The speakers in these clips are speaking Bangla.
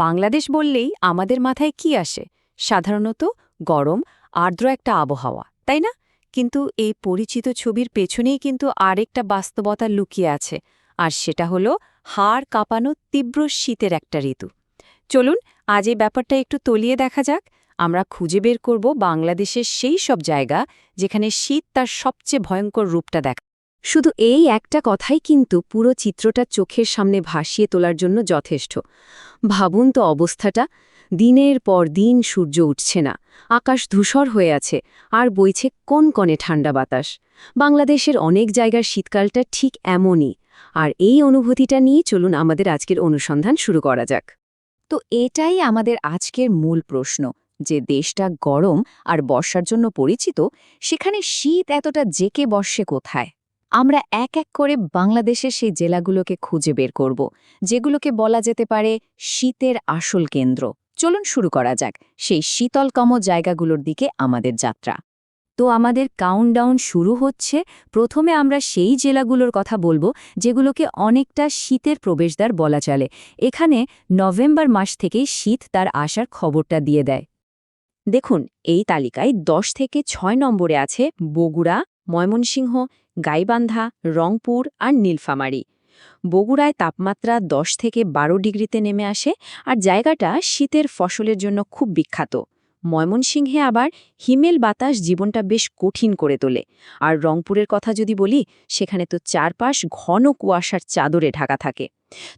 বাংলাদেশ বললেই আমাদের মাথায় কি আসে? সাধারণত গরম, আর্দ্র একটা আবহাওয়া, তাই না? কিন্তু এই পরিচিত ছবির পেছনেই কিন্তু আরেকটা বাস্তবতা লুকিয়ে আছে, আর সেটা হলো হাড় কাঁপানো তীব্র শীতের একটা ঋতু। চলুন আজ এই ব্যাপারটা একটু তলিয়ে দেখা যাক। আমরা খুঁজে বের করব বাংলাদেশের সেই সব জায়গা যেখানে শীত তার সবচেয়ে ভয়ঙ্কর রূপটা দেখা। শুধু এই একটা কথাই কিন্তু পুরো চিত্রটা চোখের সামনে ভাসিয়ে তোলার জন্য যথেষ্ট। ভাবুন তো অবস্থাটা, দিনের পর দিন সূর্য উঠছে না, আকাশ ধূসর হয়ে আছে, আর বইছে কনকনে ঠান্ডা বাতাস। বাংলাদেশের অনেক জায়গার শীতকালটা ঠিক এমনই। আর এই অনুভূতিটা নিয়ে চলুন আমাদের আজকের অনুসন্ধান শুরু করা যাক। তো এটাই আমাদের আজকের মূল প্রশ্ন, যে দেশটা গরম আর বর্ষার জন্য পরিচিত, সেখানে শীত এতটা জেকে বসে কোথায়? আমরা এক এক করে বাংলাদেশের সেই জেলাগুলোকে খুঁজে বের করব, যেগুলোকে বলা যেতে পারে শীতের আসল কেন্দ্র। চলুন শুরু করা যাক সেই শীতলতম জায়গাগুলোর দিকে আমাদের যাত্রা। তো আমাদের কাউন্টডাউন শুরু হচ্ছে। প্রথমে আমরা সেই জেলাগুলোর কথা বলবো যেগুলোকে অনেকটা শীতের প্রবেশদ্বার বলা চলে। এখানে নভেম্বর মাস থেকেই শীত তার আসার খবরটা দিয়ে দেয়। দেখুন, এই তালিকায় 10 থেকে 6 নম্বরে আছে বগুড়া, ময়মনসিংহ, গাইবান্ধা, রংপুর আর নীলফামারী। বগুড়ায় তাপমাত্রা 10 থেকে 12 ডিগ্রিতে নেমে আসে, আর জায়গাটা শীতের ফসলের জন্য খুব বিখ্যাত। ময়মনসিংহে আবার হিমেল বাতাস জীবনটা বেশ কঠিন করে তোলে। আর রংপুরের কথা যদি বলি, সেখানে তো চারপাশ ঘন কুয়াশার চাদরে ঢাকা থাকে।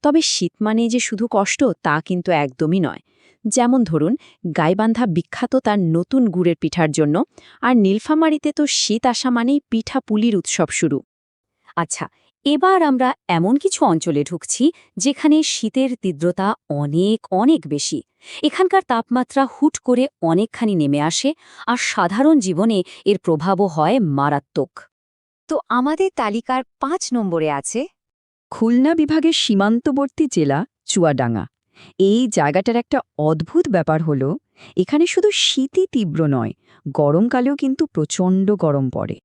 তবে শীত মানেই যে শুধু কষ্ট, তা কিন্তু একদমই নয়। যেমন ধরুন, গাইবান্ধা বিখ্যাত তার নতুন গুড়ের পিঠার জন্য, আর নীলফামারীতে তো শীত আসা মানেই পিঠা পুলির উৎসব শুরু। আচ্ছা, এবার আমরা এমন কিছু অঞ্চলে ঢুকছি যেখানে শীতের তীব্রতা অনেক অনেক বেশি। এখানকার তাপমাত্রা হুট করে অনেকখানি নেমে আসে, আর সাধারণ জীবনে এর প্রভাবও হয় মারাত্মক। তো আমাদের তালিকার 5 নম্বরে আছে খুলনা বিভাগের সীমান্তবর্তী জেলা চুয়াডাঙ্গা। এই জায়গাটার একটা অদ্ভুত ব্যাপার হলো, এখানে শুধু শীতই তীব্র নয়, গরমকালেও কিন্তু প্রচণ্ড গরম পড়ে।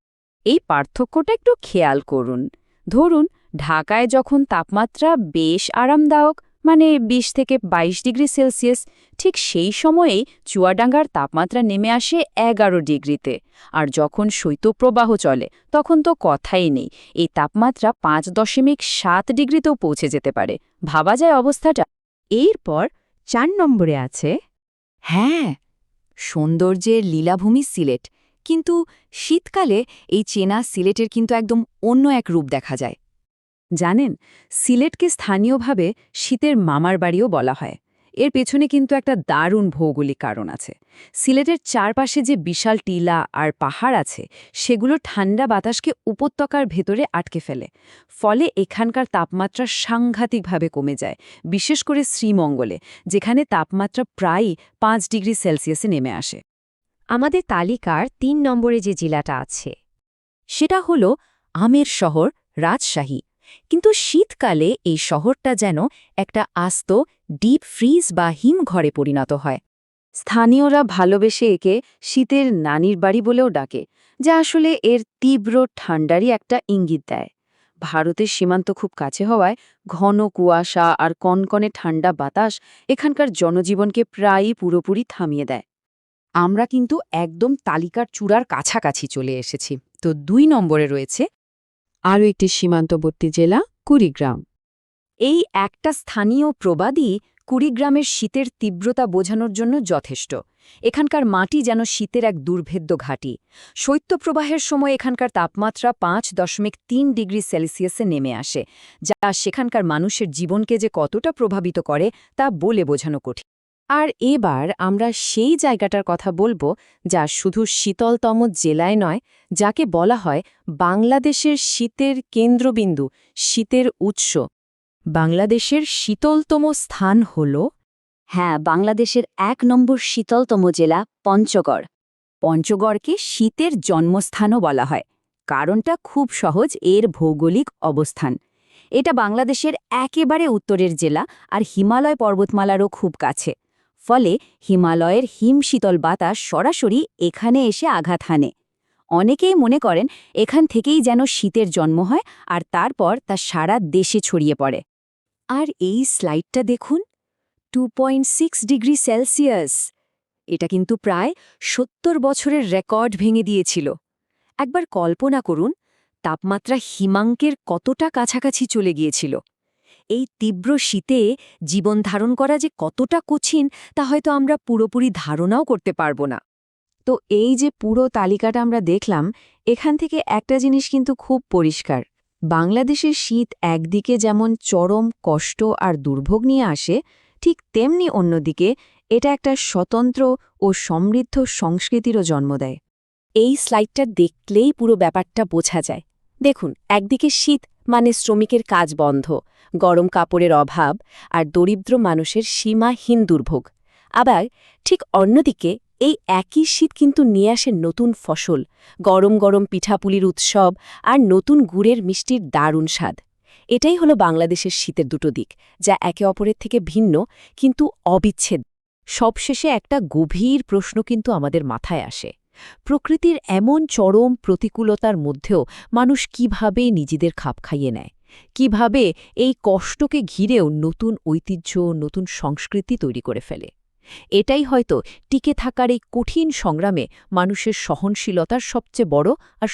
এই পার্থক্যটা একটু খেয়াল করুন। ধরুন, ঢাকায় যখন তাপমাত্রা বেশ আরামদায়ক, মানে 20 থেকে 22 ডিগ্রি সেলসিয়াস, ঠিক সেই সময়েই চুয়াডাঙ্গার তাপমাত্রা নেমে আসে 11 ডিগ্রিতে। আর যখন শৈত্যপ্রবাহ চলে, তখন তো কথাই নেই, এই তাপমাত্রা 5.7 ডিগ্রিতেও পৌঁছে যেতে পারে। ভাবা যায় অবস্থাটা। এরপর 4 নম্বরে আছে, হ্যাঁ, সৌন্দর্যের লীলাভূমি সিলেট। কিন্তু শীতকালে এই চেনা সিলেটের কিন্তু একদম অন্য এক রূপ দেখা যায়। জানেন, সিলেটকে স্থানীয়ভাবে শীতের মামার বাড়িও বলা হয়। এর পেছনে কিন্তু একটা দারুণ ভৌগোলিক কারণ আছে। সিলেটের চারপাশে যে বিশাল টিলা আর পাহাড় আছে, সেগুলো ঠান্ডা বাতাসকে উপত্যকার ভেতরে আটকে ফেলে। ফলে এখানকার তাপমাত্রা সাংঘাতিকভাবে কমে যায়, বিশেষ করে শ্রীমঙ্গলে, যেখানে তাপমাত্রা প্রায় 5 ডিগ্রি সেলসিয়াসে নেমে আসে। আমাদের তালিকার 3 নম্বরে যে জেলাটা আছে, সেটা হলো আমের শহর রাজশাহী। কিন্তু শীতকালে এই শহরটা যেন একটা আস্ত ডিপ ফ্রিজ বা হিমঘরে পরিণত হয়। স্থানীয়রা ভালোবেসে একে শীতের নানির বাড়ি বলেও ডাকে, যা আসলে এর তীব্র ঠান্ডারই একটা ইঙ্গিত দেয়। ভারতের সীমান্ত খুব কাছে হওয়ায় ঘন কুয়াশা আর কনকনে ঠান্ডা বাতাস এখানকার জনজীবনকে প্রায়ই পুরোপুরি থামিয়ে দেয়। আমরা কিন্তু একদম তালিকার চূড়ার কাছাকাছি চলে এসেছি। তো 2 নম্বরে রয়েছে আরও একটি সীমান্তবর্তী জেলা, কুড়িগ্রাম। এই একটা স্থানীয় প্রবাদই কুড়িগ্রামের শীতের তীব্রতা বোঝানোর জন্য যথেষ্ট। এখানকার মাটি যেন শীতের এক দুর্ভেদ্য ঘাঁটি। শৈত্যপ্রবাহের সময় এখানকার তাপমাত্রা 5.3 ডিগ্রি সেলসিয়াসে নেমে আসে, যা সেখানকার মানুষের জীবনকে যে কতটা প্রভাবিত করে তা বলে বোঝানো কঠিন। আর এবার আমরা সেই জায়গাটার কথা বলবো, যা শুধু শীতলতম জেলায় নয়, যাকে বলা হয় বাংলাদেশের শীতের কেন্দ্রবিন্দু, শীতের উৎস। বাংলাদেশের শীতলতম স্থান হল, হ্যাঁ, বাংলাদেশের 1 নম্বর শীতলতম জেলা পঞ্চগড়। পঞ্চগড়কে শীতের জন্মস্থানও বলা হয়। কারণটা খুব সহজ, এর ভৌগোলিক অবস্থান। এটা বাংলাদেশের একেবারে উত্তরের জেলা, আর হিমালয় পর্বতমালারও খুব কাছে। ফলে হিমালয়ের হিমশীতল বাতাস সরাসরি এখানে এসে আঘাত হানে। অনেকেই মনে করেন এখান থেকেই যেন শীতের জন্ম হয়, আর তারপর তা সারা দেশে ছড়িয়ে পড়ে। আর এই স্লাইডটা দেখুন, 2.6 ডিগ্রি সেলসিয়াস। এটা কিন্তু প্রায় ৭০ বছরের রেকর্ড ভেঙে দিয়েছিল। একবার কল্পনা করুন, তাপমাত্রা হিমাঙ্কের কতটা কাছাকাছি চলে গিয়েছিল। এই তীব্র শীতে জীবন ধারণ করা যে কতটা কঠিন তা হয়তো আমরা পুরোপুরি ধারণাও করতে পারব না। তো এই যে পুরো তালিকাটা আমরা দেখলাম, এখান থেকে একটা জিনিস কিন্তু খুব পরিষ্কার। বাংলাদেশের শীত একদিকে যেমন চরম কষ্ট আর দুর্ভোগ নিয়ে আসে, ঠিক তেমনি অন্যদিকে এটা একটা স্বতন্ত্র ও সমৃদ্ধ সংস্কৃতিরও জন্ম দেয়। এই স্লাইডটা দেখলেই পুরো ব্যাপারটা বোঝা যায়। দেখুন, একদিকে শীত মানে শ্রমিকের কাজ বন্ধ, গরম কাপড়ের অভাব আর দরিদ্র মানুষের সীমাহীন দুর্ভোগ। আবার ঠিক অন্যদিকে এই একই শীত কিন্তু নিয়ে আসে নতুন ফসল, গরম গরম পিঠাপুলির উৎসব আর নতুন গুড়ের মিষ্টির দারুণ স্বাদ। এটাই হলো বাংলাদেশের শীতের দুটো দিক, যা একে অপরের থেকে ভিন্ন কিন্তু অবিচ্ছেদ্য। সবশেষে একটা গভীর প্রশ্ন কিন্তু আমাদের মাথায় আসে। প্রকৃতির এমন চরম প্রতিকূলতার মধ্যেও মানুষ কিভাবে নিজেদের খাপ খাইয়ে নেয়? কিভাবে এই কষ্টকে ঘিরেও নতুন ঐতিহ্য, নতুন সংস্কৃতি তৈরি করে ফেলে? এটাই হয়তো টিকে থাকার এই কঠিন সংগ্রামে মানুষের সহনশীলতার সবচেয়ে বড় আর